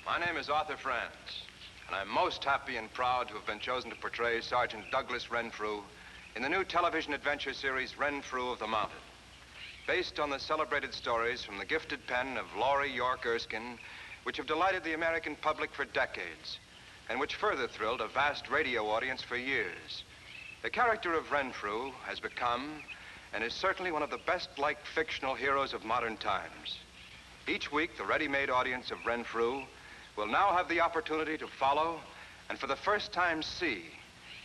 My name is Arthur Franz, and I'm most happy and proud to have been chosen to portray Sergeant Douglas Renfrew in the new television adventure series, Renfrew of the Mounted. Based on the celebrated stories from the gifted pen of Laurie York Erskine, which have delighted the American public for decades, and which further thrilled a vast radio audience for years. The character of Renfrew has become, and is certainly one of the best-liked fictional heroes of modern times. Each week, the ready-made audience of Renfrew will now have the opportunity to follow and for the first time see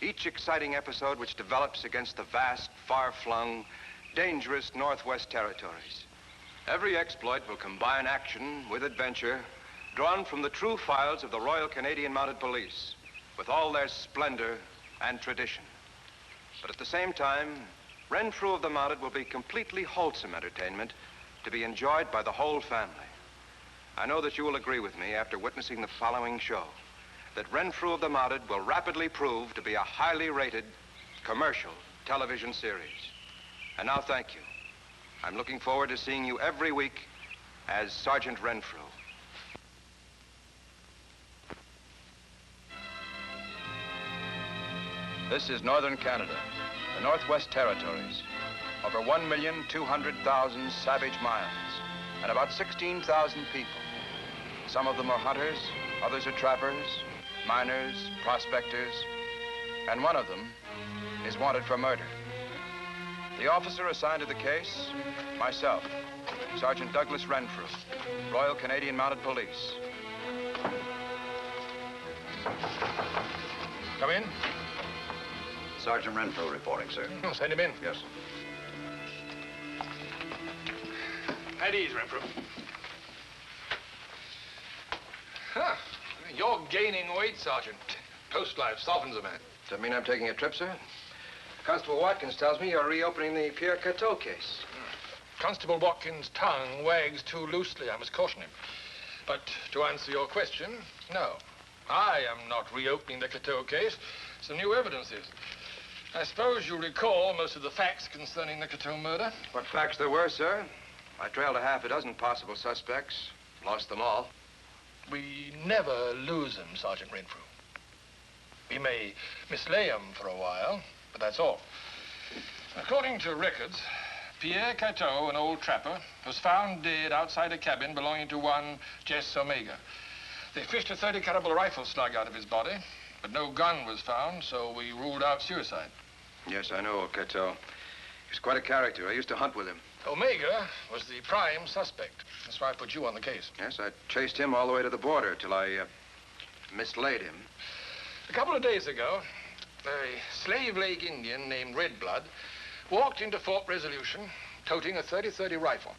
each exciting episode which develops against the vast, far-flung, dangerous Northwest Territories. Every exploit will combine action with adventure, drawn from the true files of the Royal Canadian Mounted Police, with all their splendor and tradition. But at the same time, Renfrew of the Mounted will be completely wholesome entertainment to be enjoyed by the whole family. I know that you will agree with me after witnessing the following show, that Renfrew of the Mounted will rapidly prove to be a highly rated commercial television series. And now, thank you. I'm looking forward to seeing you every week as Sergeant Renfrew. This is Northern Canada, the Northwest Territories. Over 1,200,000 savage miles and about 16,000 people. Some of them are hunters, others are trappers, miners, prospectors, and one of them is wanted for murder. The officer assigned to the case, myself, Sergeant Douglas Renfrew, Royal Canadian Mounted Police. Come in. Sergeant Renfrew reporting, sir. Oh, send him in. Yes. At ease, Renfrew. Huh. You're gaining weight, Sergeant. Post life softens a man. Does that mean I'm taking a trip, sir? Constable Watkins tells me you're reopening the Pierre Cateau case. Constable Watkins' tongue wags too loosely. I must caution him. But to answer your question, no. I am not reopening the Cateau case. Some new evidence is. I suppose you recall most of the facts concerning the Cateau murder? What facts there were, sir? I trailed a half a dozen possible suspects. Lost them all. We never lose them, Sergeant Renfrew. We may mislay them for a while, but that's all. According to records, Pierre Cateau, an old trapper, was found dead outside a cabin belonging to one Jess Omega. They fished a .30 caliber rifle slug out of his body, but no gun was found, so we ruled out suicide. Yes, I know old Cateau. He was quite a character. I used to hunt with him. Omega was the prime suspect. That's why I put you on the case. Yes, I chased him all the way to the border till I mislaid him. A couple of days ago, a Slave Lake Indian named Red Blood walked into Fort Resolution toting a .30-30 rifle.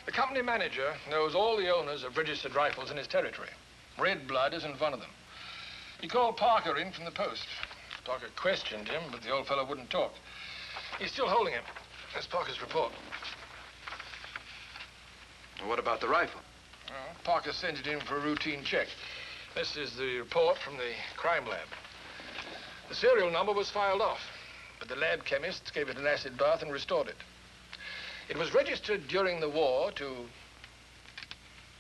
The company manager knows all the owners of registered rifles in his territory. Red Blood isn't one of them. He called Parker in from the post. Parker questioned him, but the old fellow wouldn't talk. He's still holding him. That's Parker's report. Well, what about the rifle? Well, Parker sent it in for a routine check. This is the report from the crime lab. The serial number was filed off, but the lab chemists gave it an acid bath and restored it. It was registered during the war to...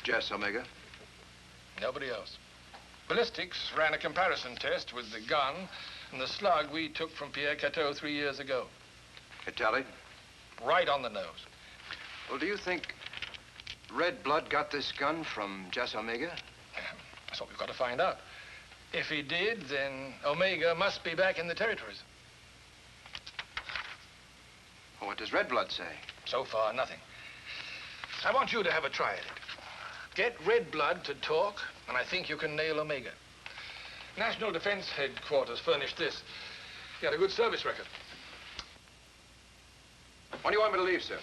Jess Omega? Nobody else. Ballistics ran a comparison test with the gun and the slug we took from Pierre Cateau 3 years ago. It tallied? Right on the nose. Well, do you think Red Blood got this gun from Jess Omega? That's what we've got to find out. If he did, then Omega must be back in the territories. Well, what does Red Blood say? So far, nothing. I want you to have a try at it. Get Red Blood to talk, and I think you can nail Omega. National Defense Headquarters furnished this. He had a good service record. When do you want me to leave, sir?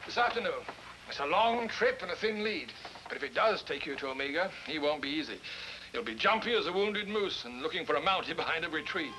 This afternoon. It's a long trip and a thin lead. But if it does take you to Omega, he won't be easy. He'll be jumpy as a wounded moose and looking for a Mountie behind every tree.